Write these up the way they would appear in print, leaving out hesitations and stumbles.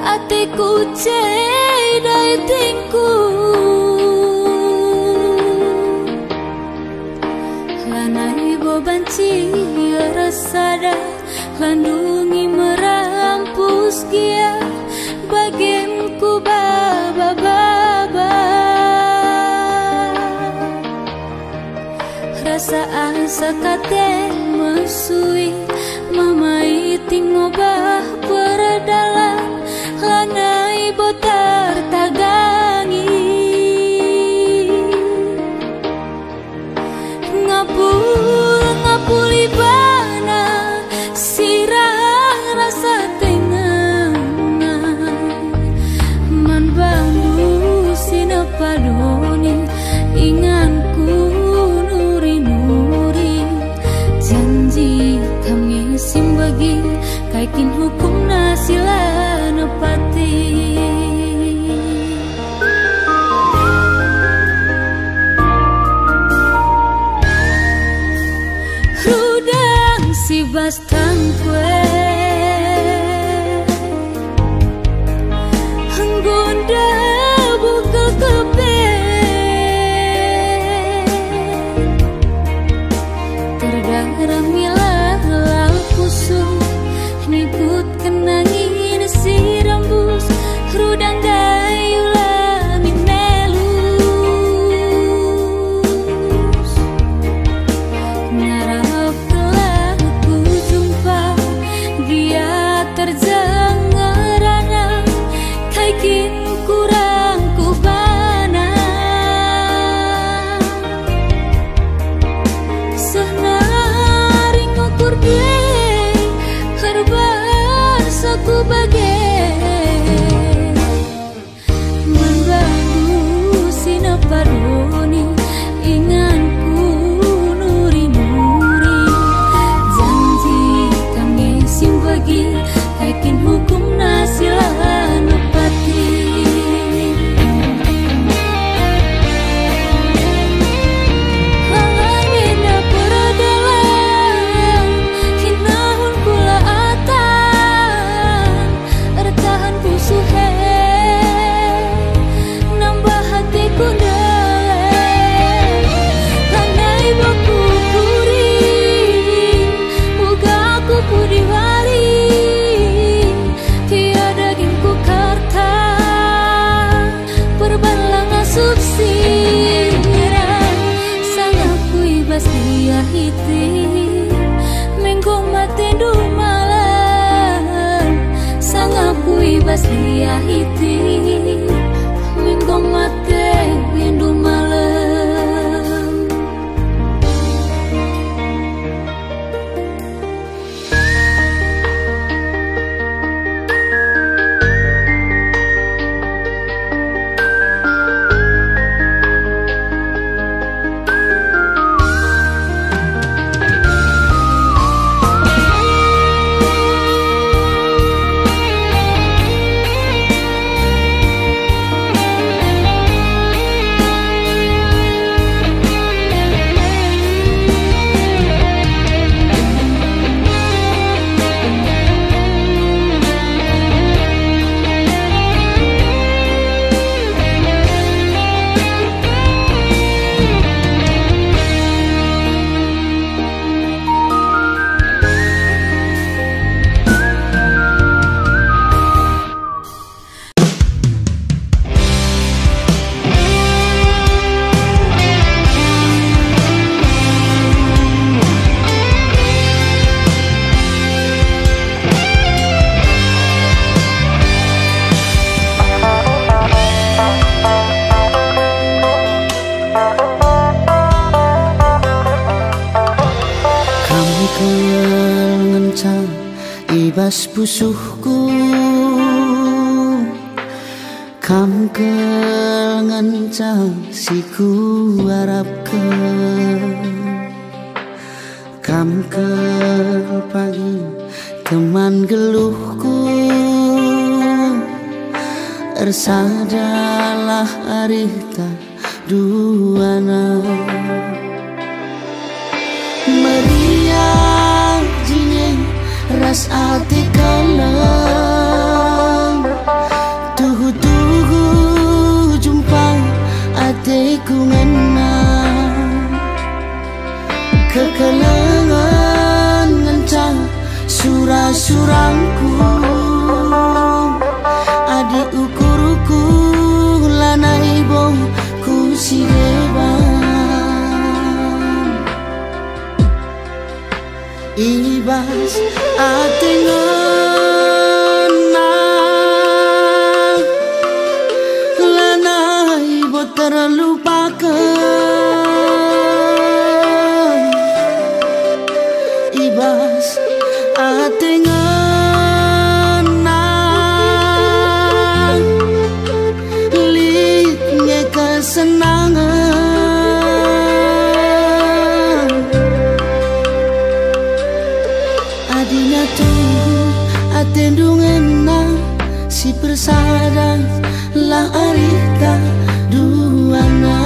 atiku cedai tingku lanai bobanci rasada landungi merampus gia bagianku baba-baba rasa asa kate mesui mamai tingobah berdalan lanai botar tagangi ngapuli bana sirah rasa tengah man bangu sinapadoni inganku nuri-nuri janji kami simbagi kaikin hukum nasila nepati rudang si bastang kue henggonda buka kepe terdarah milah lau kusuk nikut kenangin si rambus rudang dayula minelus ngarap telah ku jumpa dia terjangarana kaikin kurang ku bana senaring ukur due herbar saku bagai membantu sinapadoni inganku nuri-nuri janji kami simbagi kaikin hukum nasilah nepati lalai beda peradalan hinahun pula atan ertahan pusuhe nambah hatiku dalek lanai baku puri muga aku pudi wali tiada gingku karta perbalang asup siran sangat kuibas dia hiti menggong mati dumalan sangat kuibas dia hiti menggong mati dumalan kencang ibas pusuhku kam kencang siku harapke kam ke pagi teman geluhku ersadalah arita duana meriah jine ras ati kalem surangku adi ukuruku lanai bong ku si ibas atengana lanai bo terlupakan ibas atengana litnya kesenangan adinya tunggu atendungena si persada lah arita duana.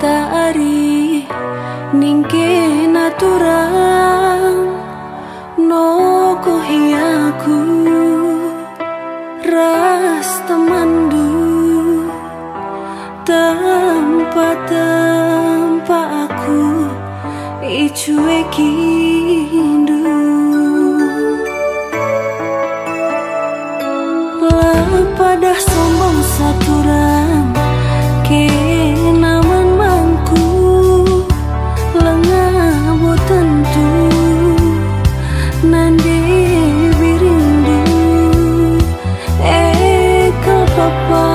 ari ningke naturang no kohiaku ras temandu tempat aku icuekindu pada sombong saturang ke naman mangku lengah bo tentu nande birindu kal papa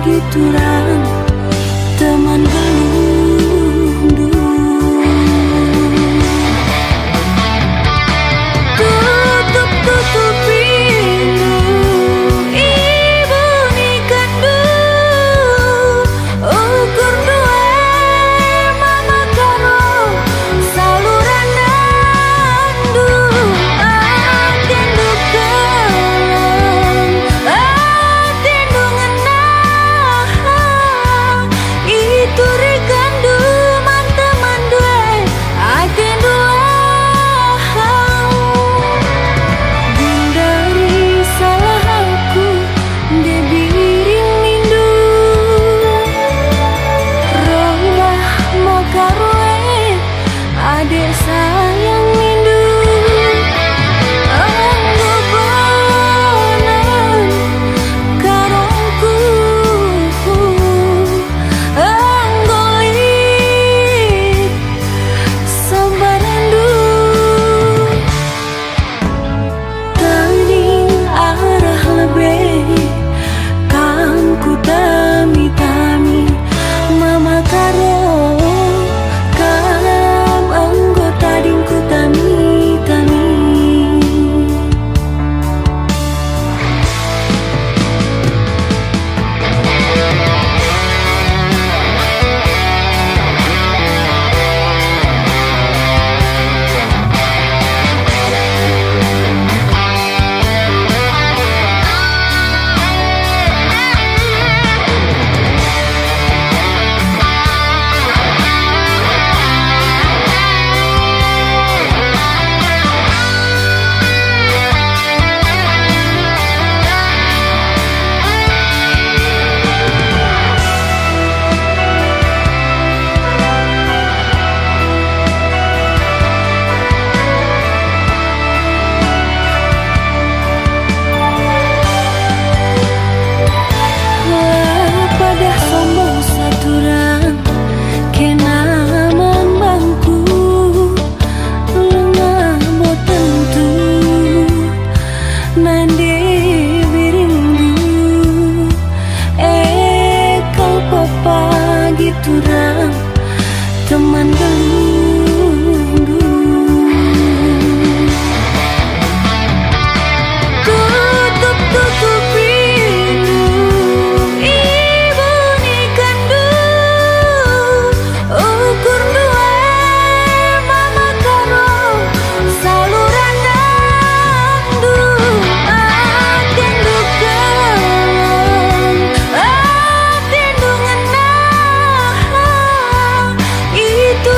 giturang teman gelundu tutup pintu ibu nikandu ukur dua mama karo saluran nandu atendu kelang atendu ngenah itu rikandu manteman due atendu dari salah aku debiring nindu rolah makaroe adek sayang nindu anggo bonan karongku anggo lit sambarandu tanding arah lebih kang ku tami-tami mama karo kam anggota dingku tami-tami pada sombong saturang kenaman bangku lengah bo tentu nande birindu kau papa giturang teman gelundu tutup pintu ibu nikandu ukur dua mama karo saluran nandu atendu kelang atendu ngenah itu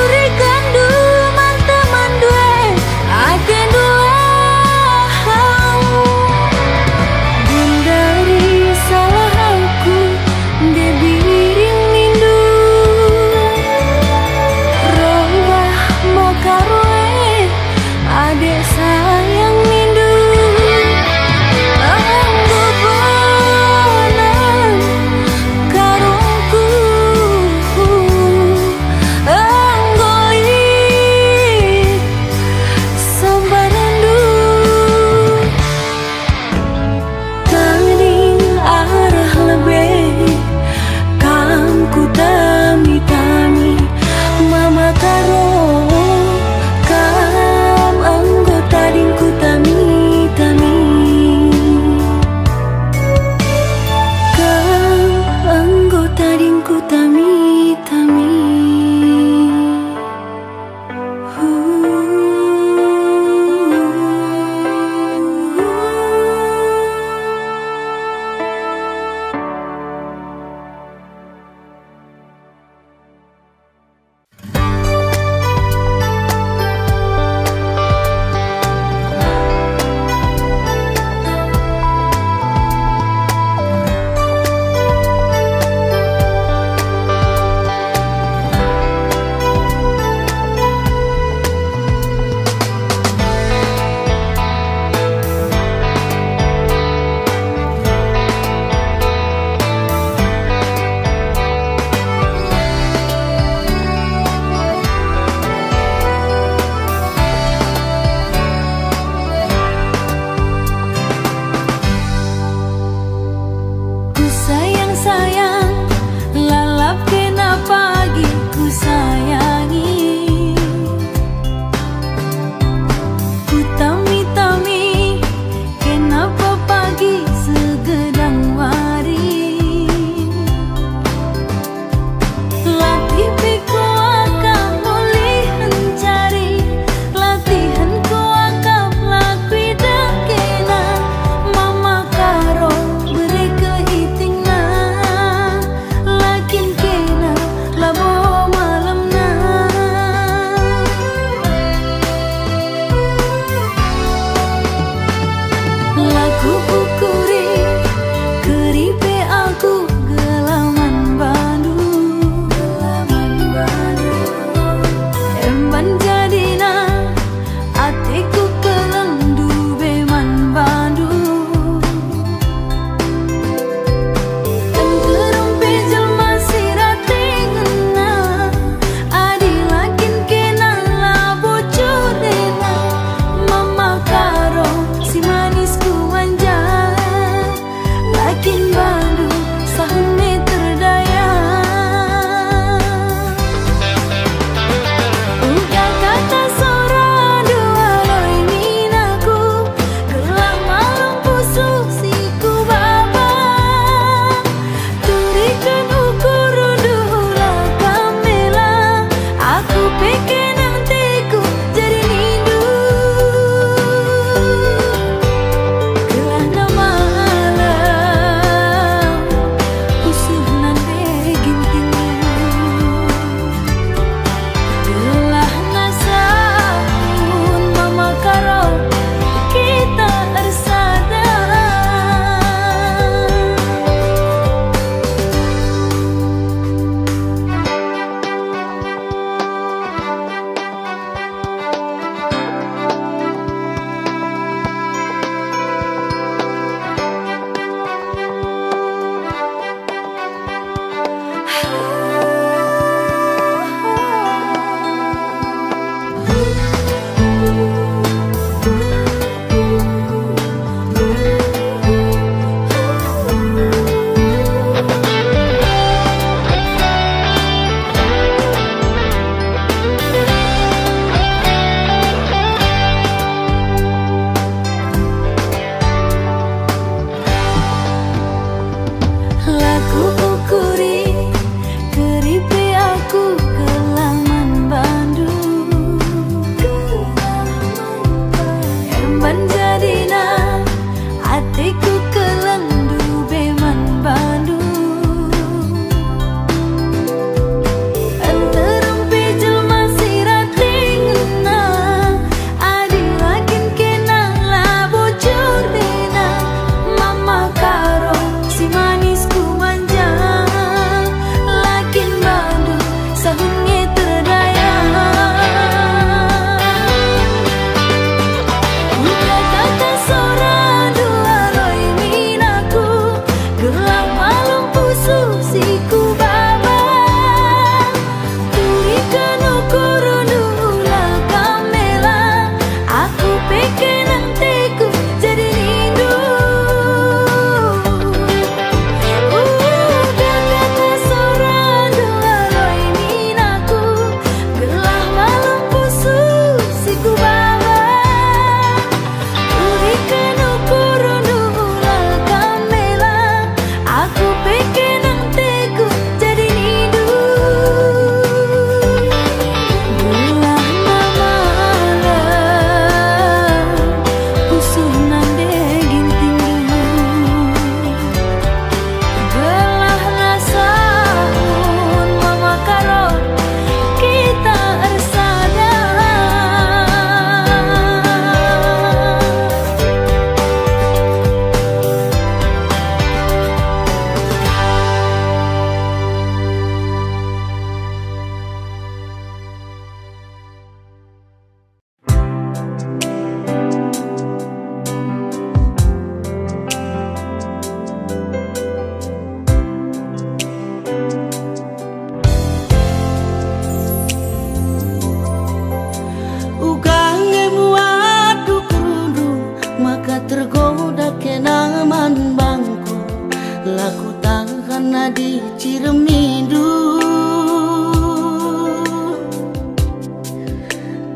di Ciremidu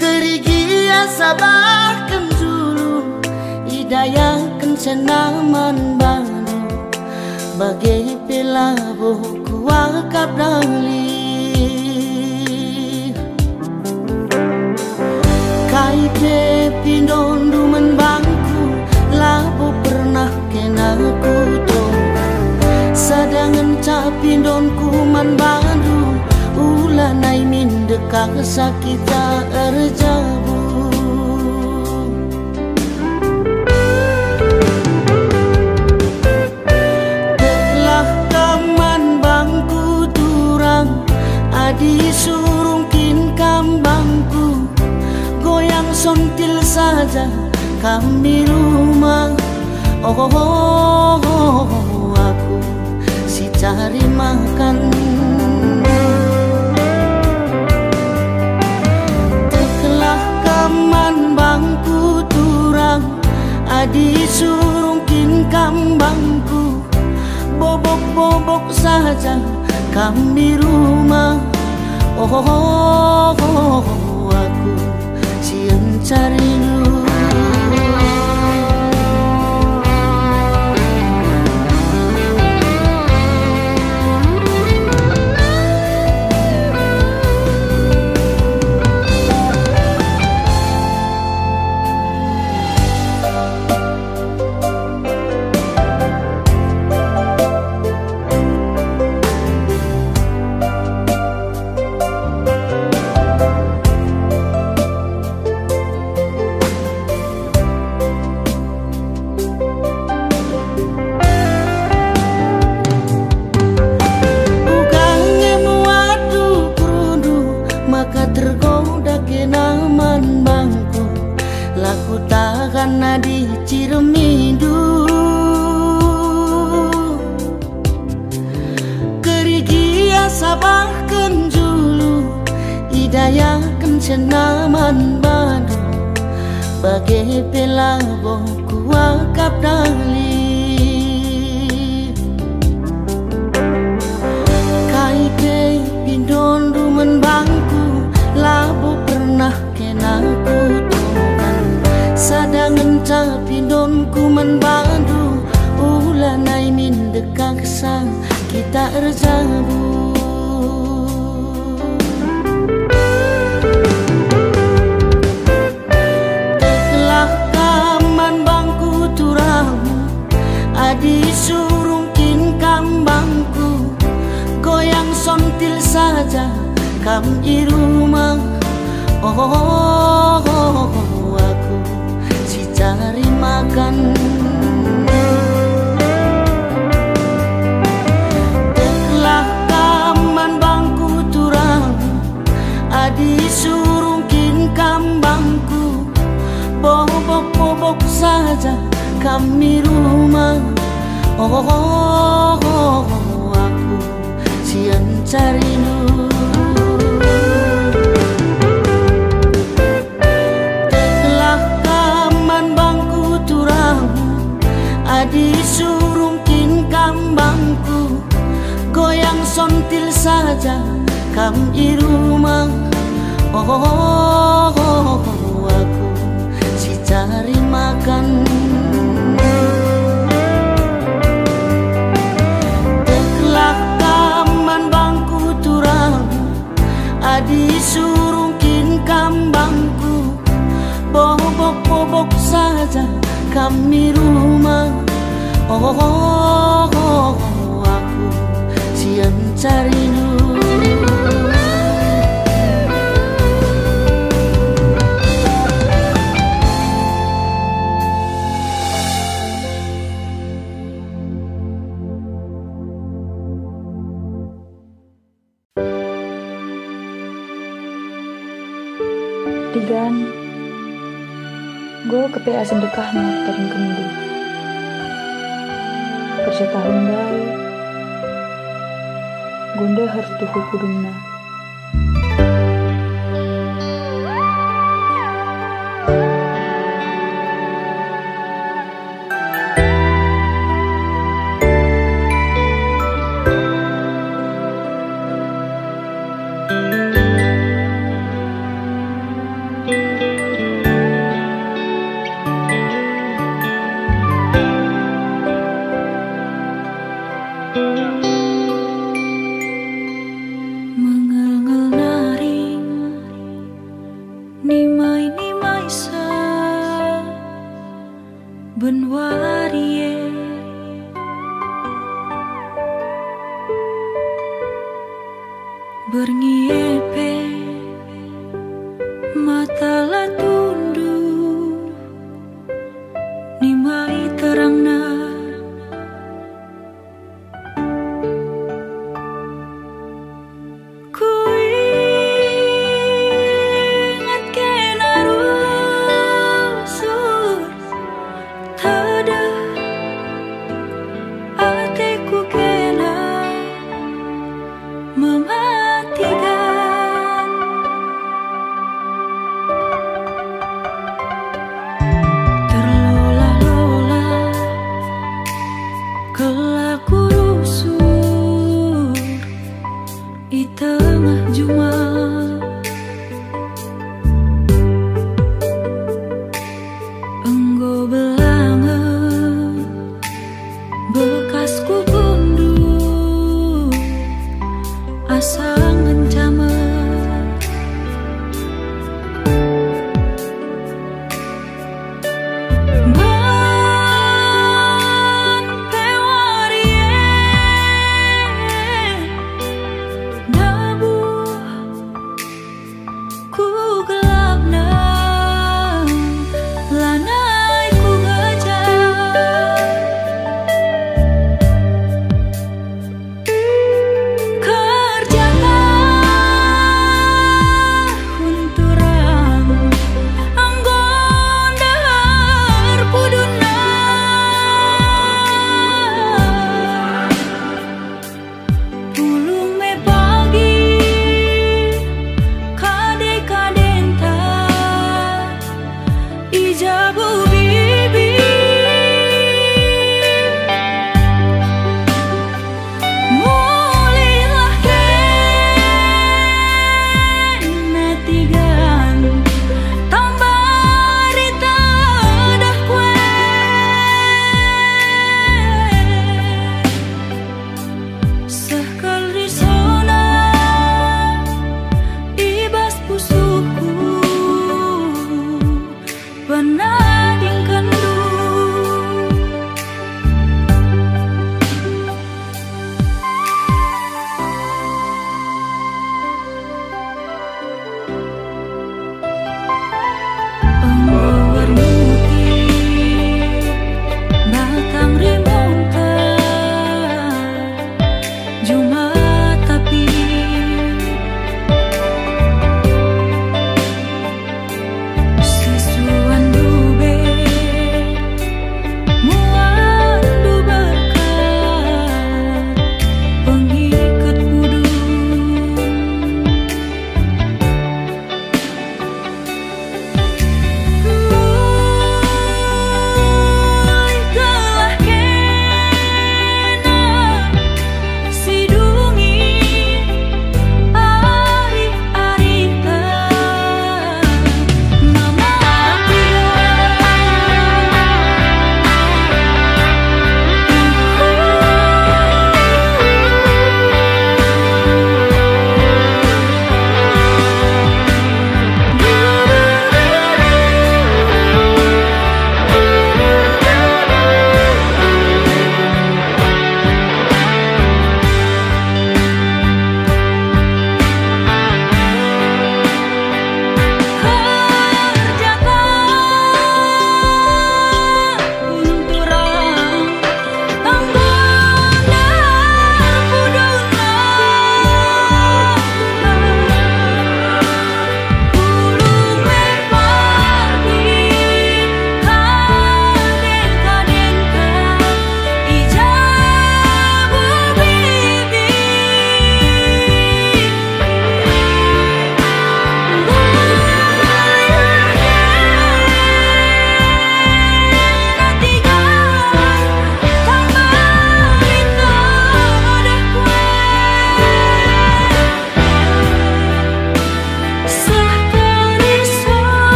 Kerigia sabah kenjulu Hidayah kencenaman baru Bagai pelabuh kuakap dali Kaite pindon dumen bangku Labu pernah kena kuto Sadangan capindon kuman bandu Ulah nai min dekak sakita erjabu Telah kaman bangku turang Adi surungkin kambangku Goyang sontil saja kami rumah Oh, aku si cari makan Telah kaman bangku turang Adi surungkin kambangku Bobok-bobok saja kami rumah Oh, aku si cari lu di Ciremidu Kerigia sabah kenjulu Hidayah kencenaman badu Bagai pelabuh kuakap dali Kaite pindon dumen bangku Labu pernah kena kutukan Sadangan capindon kuman bandu Ulah nai min dekak sang kita erjabu Telah kaman bangku turang Adi surungkin kambangku Goyang sontil saja kami rumah Oh, aku si cari makan Telah kaman bangku turang Adi surungkin kambangku Bobok-bobok saja kami rumah Oh, aku si cari lu Adi surungkin kambangku Goyang sontil saja kami rumah Oh, aku si cari makan Telah kaman bangku turang Adi surungkin kambangku Bobok-bobok saja kami rumah Oh, aku siang cari lu Digan, gue ke PA sedekahnya taring kendi. Persetahun baik, Gunda harus tuhu kudungna. Niepe mata la tunduk ni mai terangna ku ingat kena rusur tada hatiku kena mematikan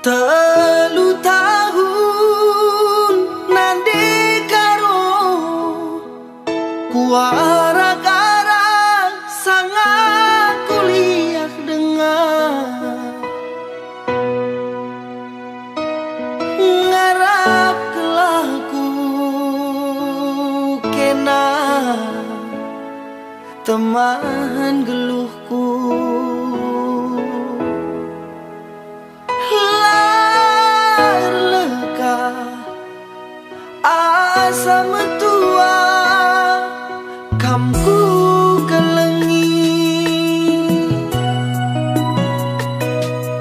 Telu tahun nande karo kuara-kara sangat kuliah dengar ngarap kelaku kena teman geluhku asa metua kamku kelengi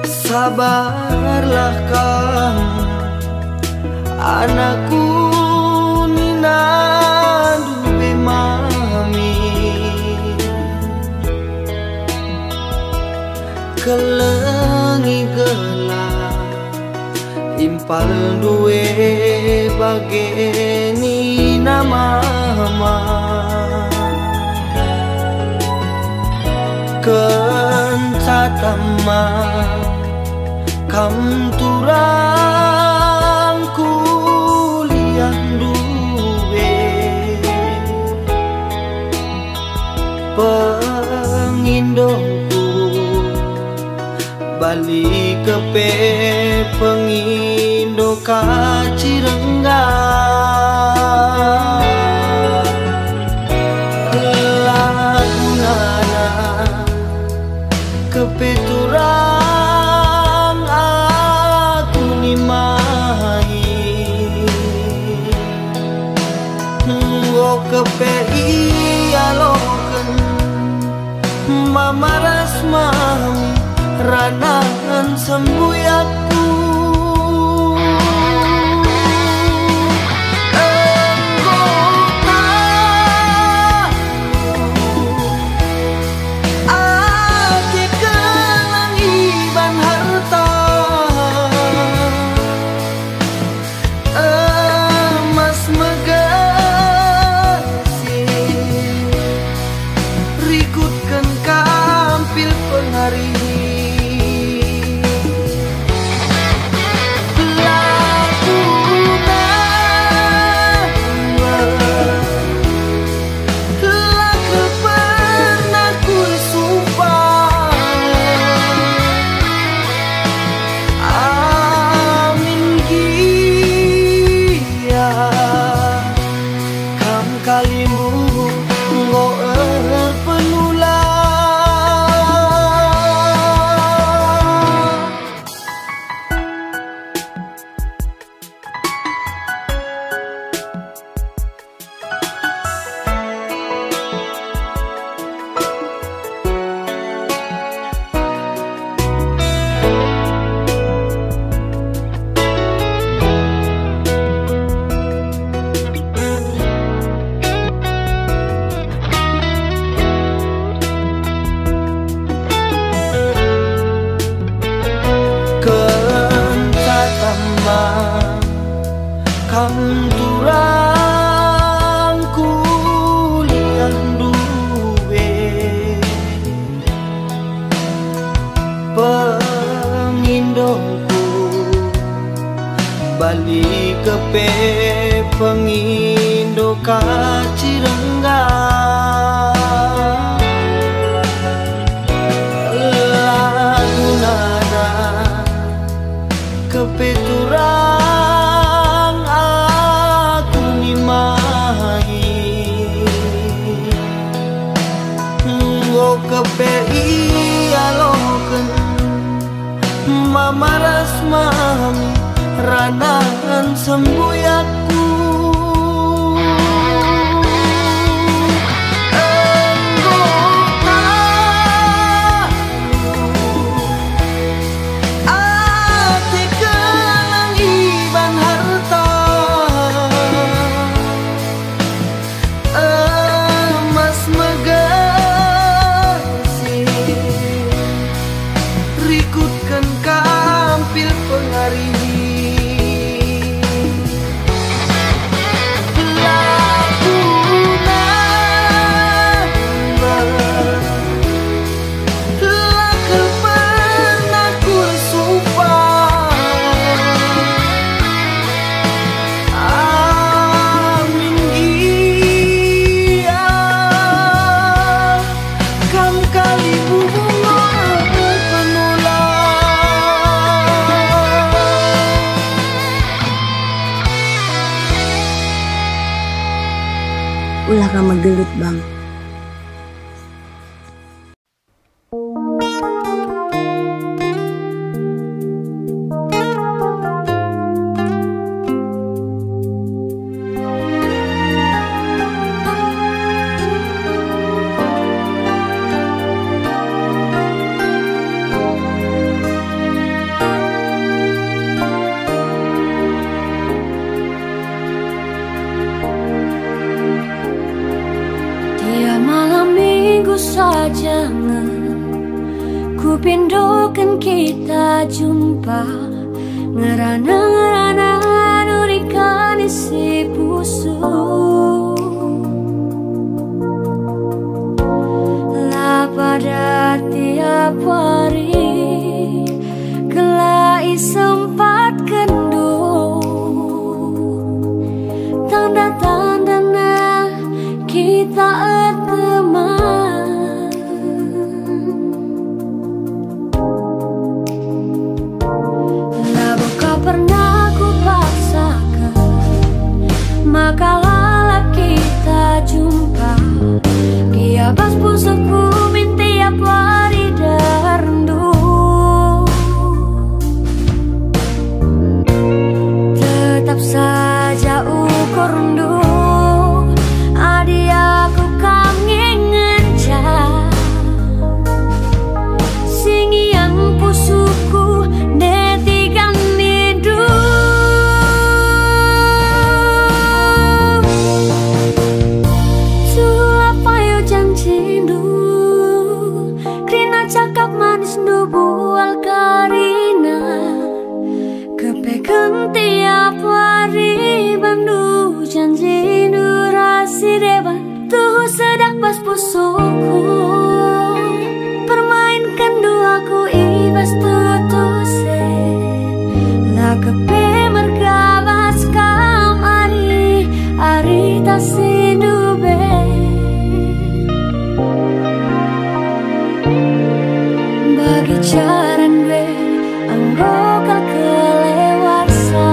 sabarlah kamu anakku nina dube mami kelengi gelap impal duwe bageni nama kencatama kam turang kuliah duwe pengindongku balik ke pengindo kacirengga lagunana kepeturang aku nimai kepei aloken mamaras mami ranangan sembuyaku turang kuliah duwe pengindongku balik ke pengindo kacirengga lagunana kepeturang kepei aloken mamaras mami ranangan sembuyaku ulah ka magelut bang. Saja ku pindokan kita jumpa ngerana nurikan isi pusu lah pada tiap hari kelai sempat kendu tanda-tanda kita teman. Pernah ku paksakan maka lalap kita jumpa biabas pusuku min tiap hari darendu tetap saja ukur rendu adi aku kangen ngencah singian pusuku netikan cakap manis nu bual karina kepekan tiap hari bandu janji nu rasi deban tuh sedak pas pusuku permainkan duaku ibas tutuse lah kepe mergabas kam ari tasindu be bagi jaran gue anggokal kelewasa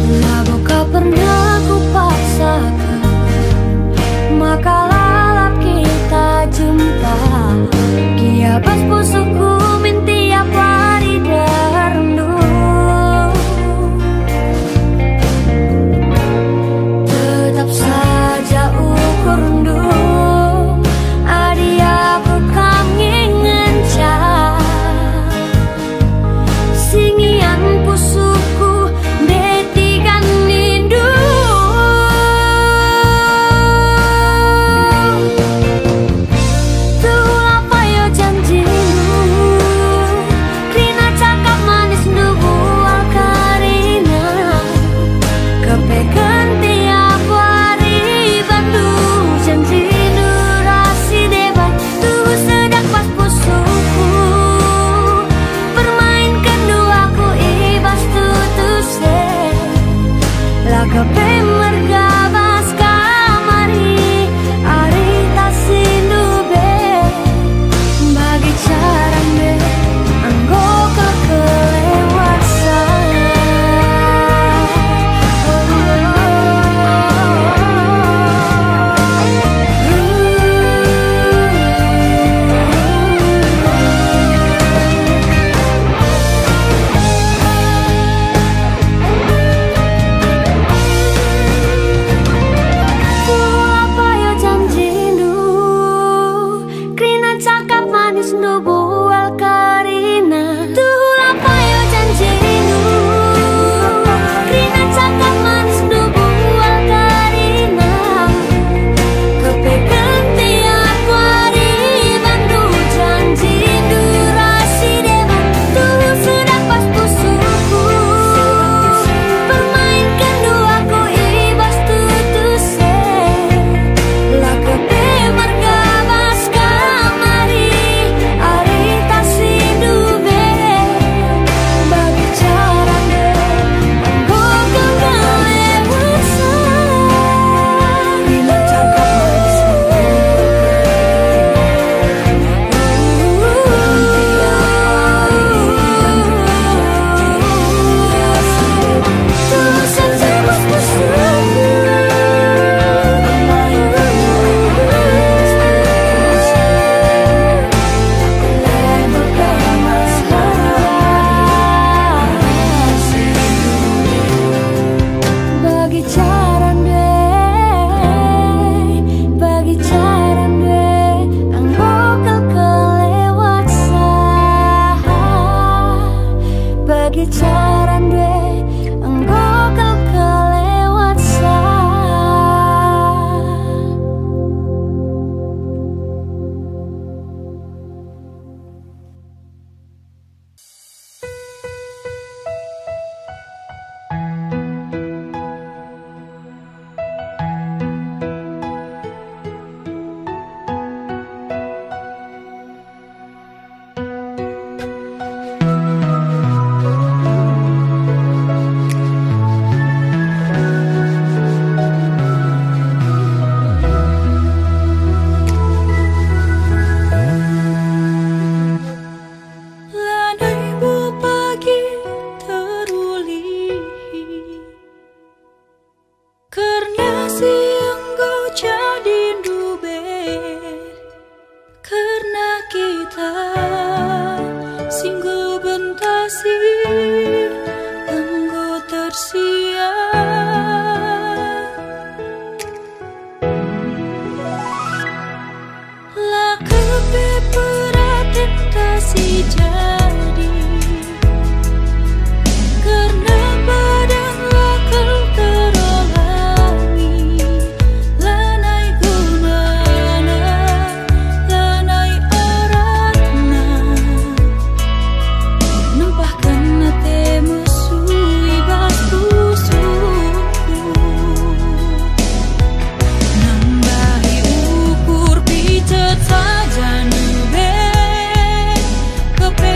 lagu kau pernah ku paksakan maka lalap kita cinta singgo bentasi enggo tersia lah kebeberat tentasi jadi karena badan lakal terolangi lanai gunana lanai aratna nempahkan nate mesui batu suku nambahi ukur pijet saja nube kepe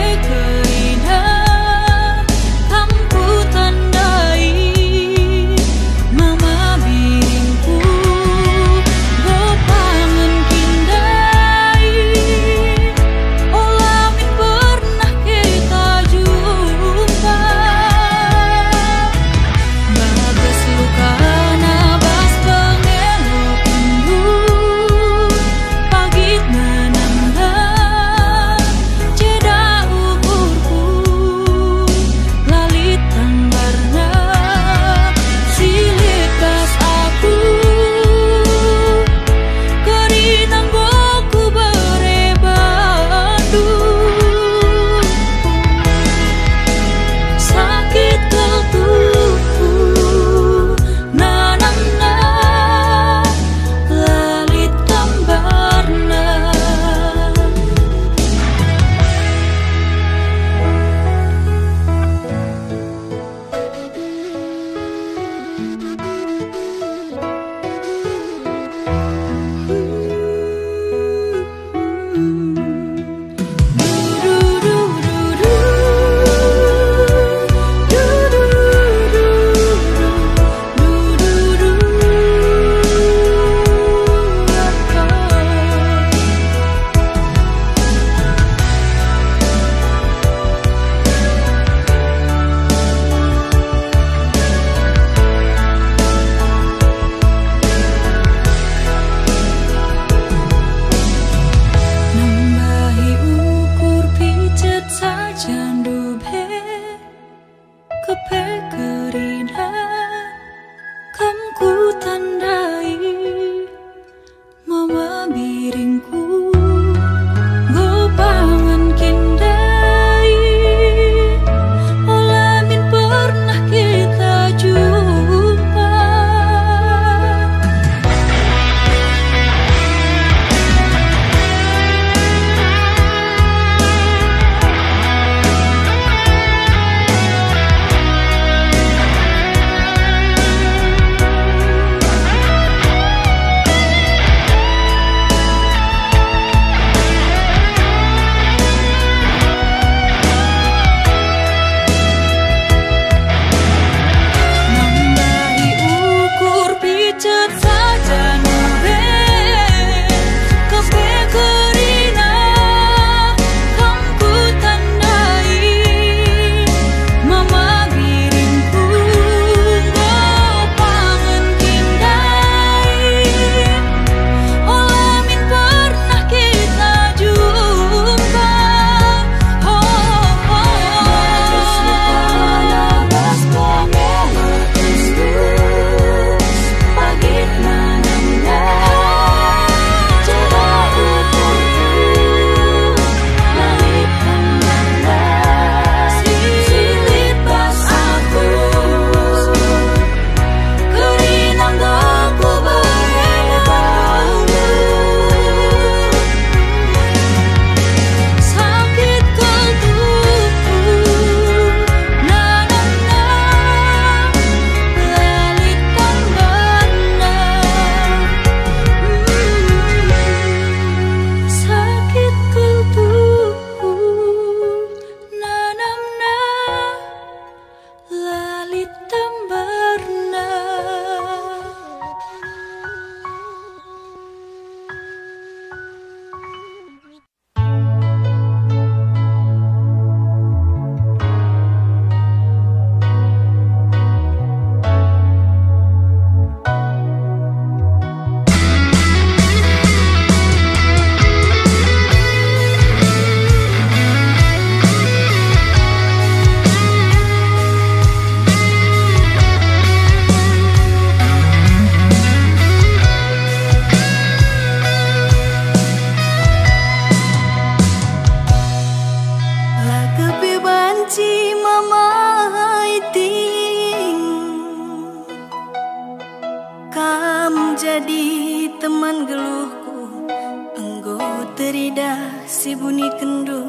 terida si bunyi kendu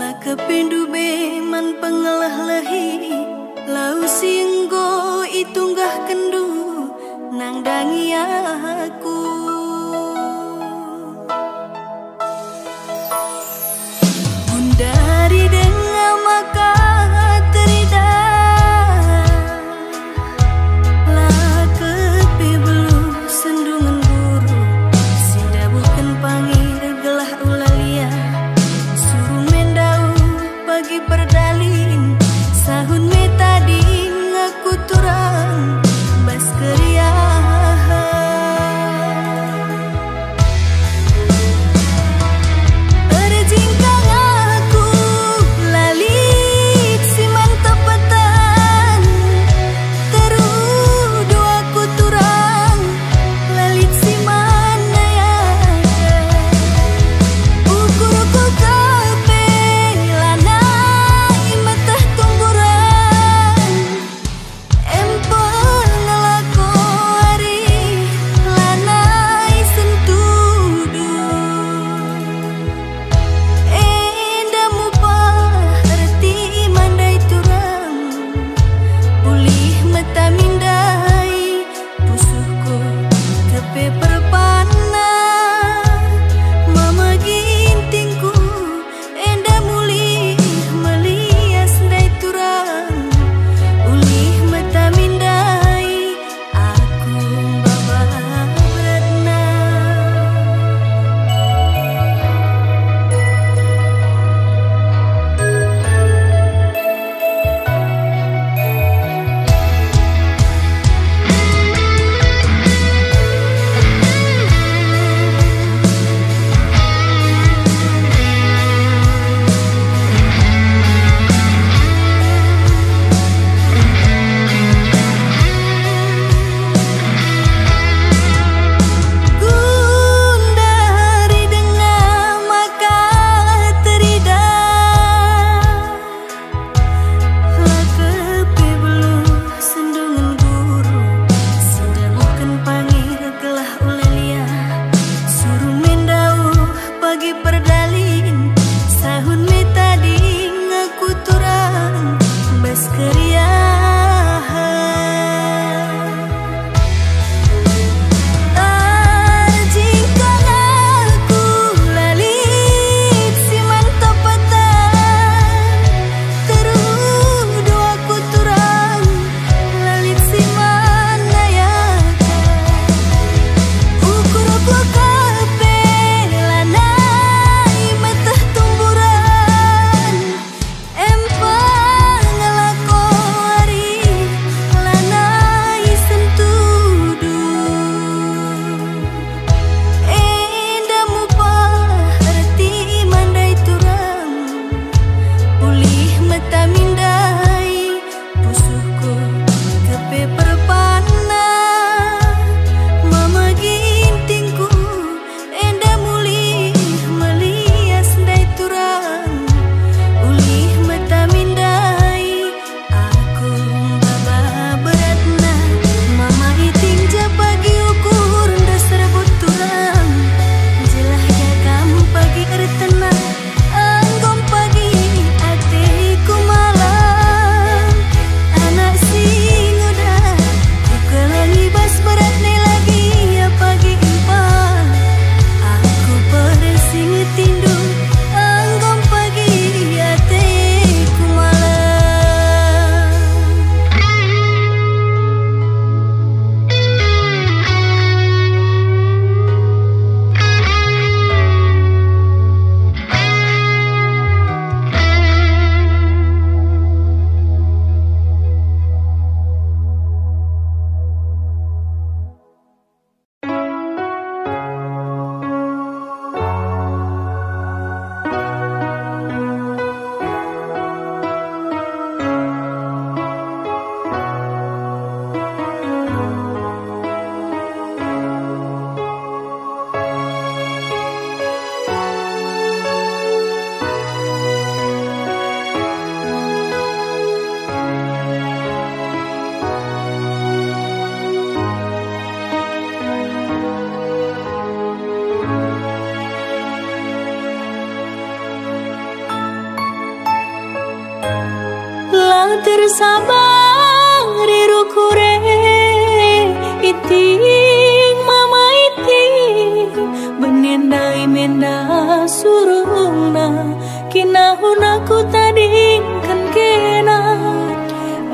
la kepindu be man pengelah lehi lau singgo itunggah kendu nang dangi aku dari dengar maka terida lah kepi belu sendungan buru sida bukan pangir gelah ulalia suruh mendau pagi berdalin sahun me tadi ngaku turang bas keriahan tersabang rirukure iting mama iting benendai menda surungna kinahuna ku tadingkan kena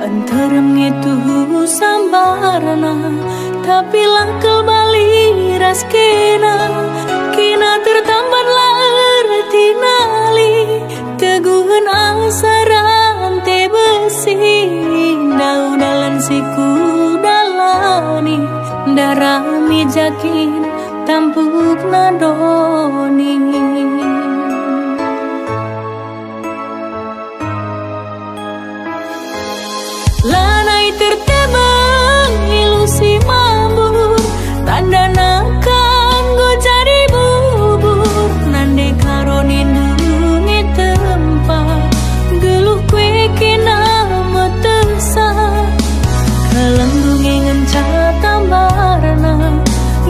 antarem itu sambarana tapi langkel bali raskena kina tertambatlah erti nali teguhan asaran te besi daudalan siku dalani darami jakin tampuk nadoni lanai tertebang ilusi mabur tanda nakan go jadi bubur nande karonin dungi tempat geluh kue kena metesa kalendung ngenca tambarana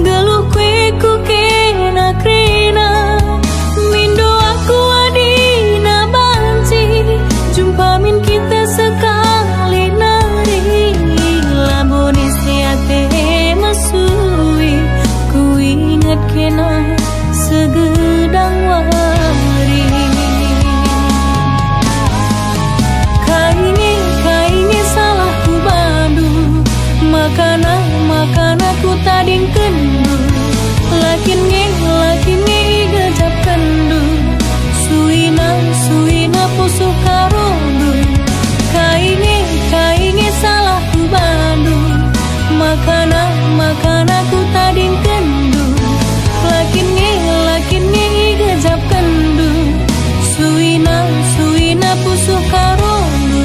geluh kue ku kena krina mindo aku adina banci jumpa min kita sekali nari labonis tiate masui ku ingat kena segedang wari kaini salahku bandu makana ku tading kendu lakin nge gajap kendu suina pusuk karondu kaini salahku bandu makana ku tading kendu lakin nge gajap kendu suina pusuk karondu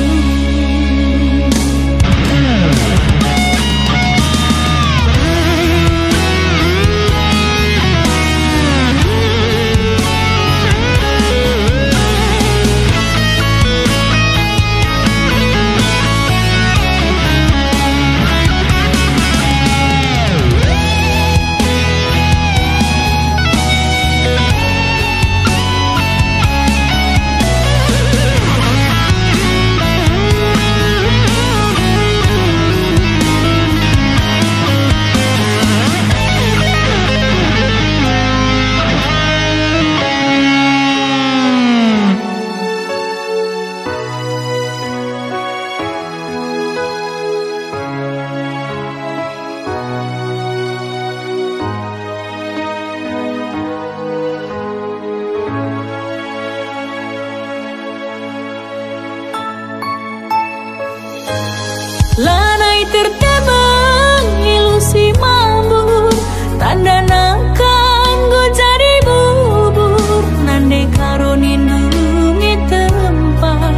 lanai tertebang ilusi mabur tanda nakan go jadi bubur nande karonin dungi tempat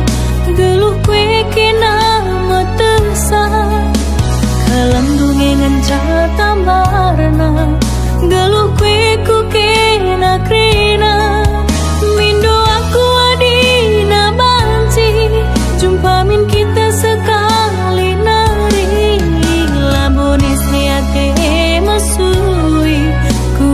geluh kue kena metesa kalendung ngenca tambarana geluh kue ku kena krina mindo aku adina banci jumpa min kita sekali nari labonis niate masui ku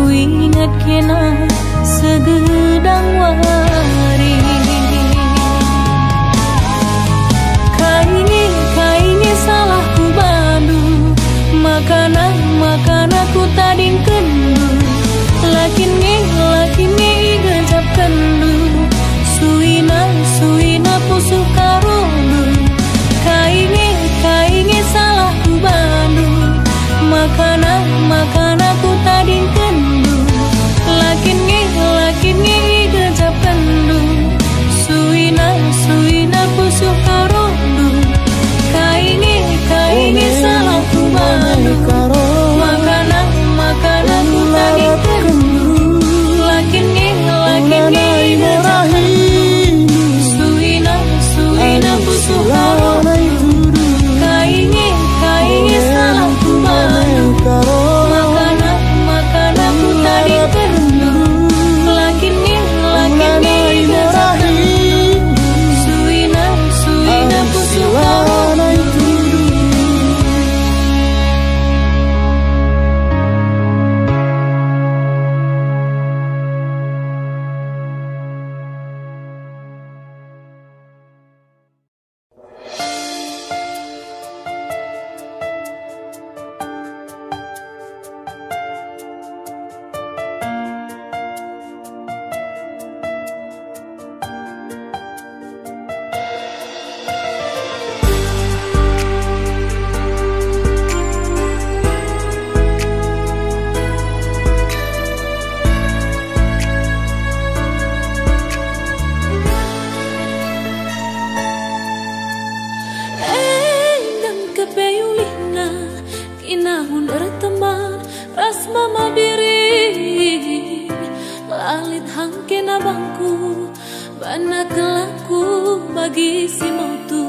angke nabangku bana kelaku bagi si mautu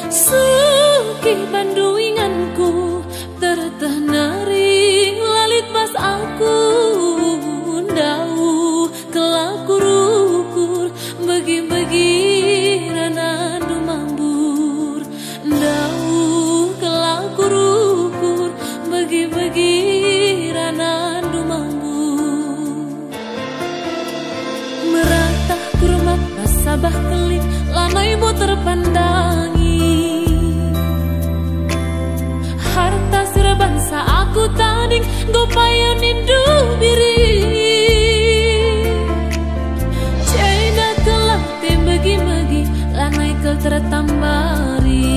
suki panduinganku tertah naring lalit pas aku ndau kelaku rukur bagi-bagi ranandu mambur ndau kelaku rukur bagi-bagi ranandu mambur meratah kurmat basabah kelik lanai bo terpandangi harta serbangsa aku tading gopayon indu biri cina kelak tim bagi-bagi lanai kel tertambari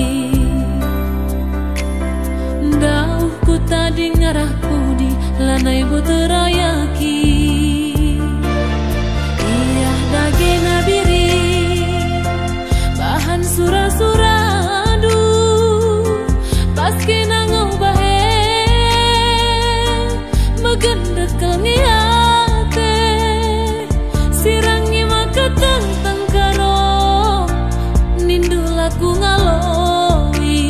ndau ku tading ngarah pudi lanai bo terayaki iya dage nabiri bahan sura-suradu pas kena ngobahe megendek ngiate sirangi maka tentang karo nindu laku ngaloi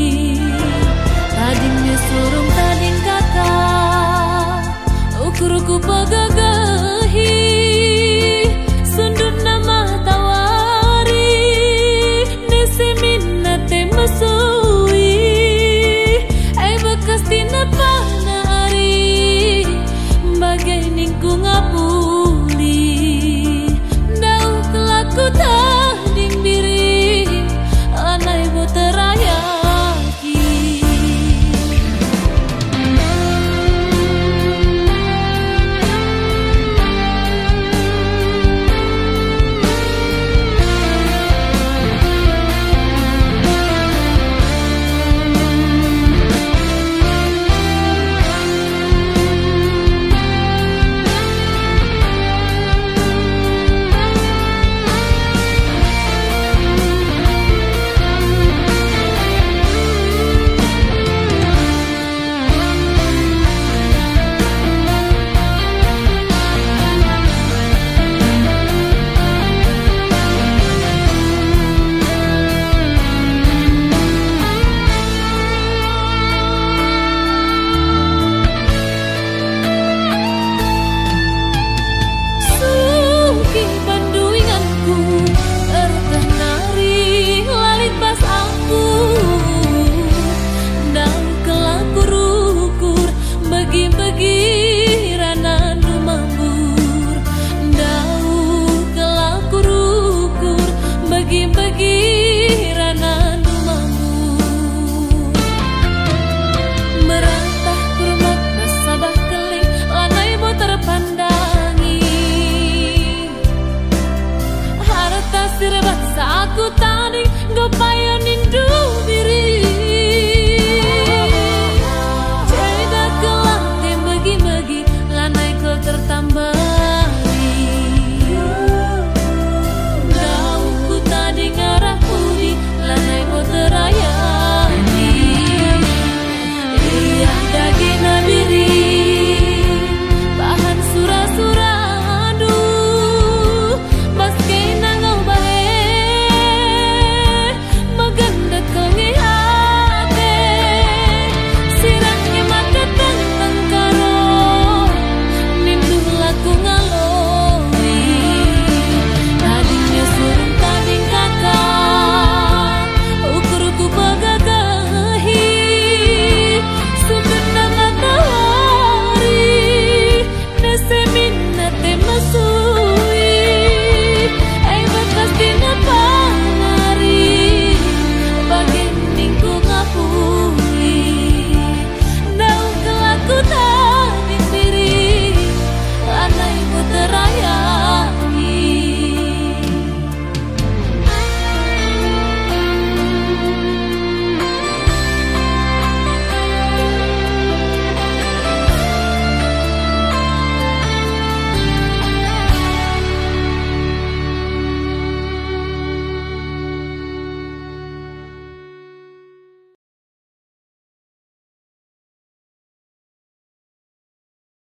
tadingnya surung tading kata ukur-uku pagagahi sundun nama tawari nese minate mesui bekas tina panari bagai ningku ngapuli ndau kelaku tading biri lanai bo terayaki aku tadi gopayon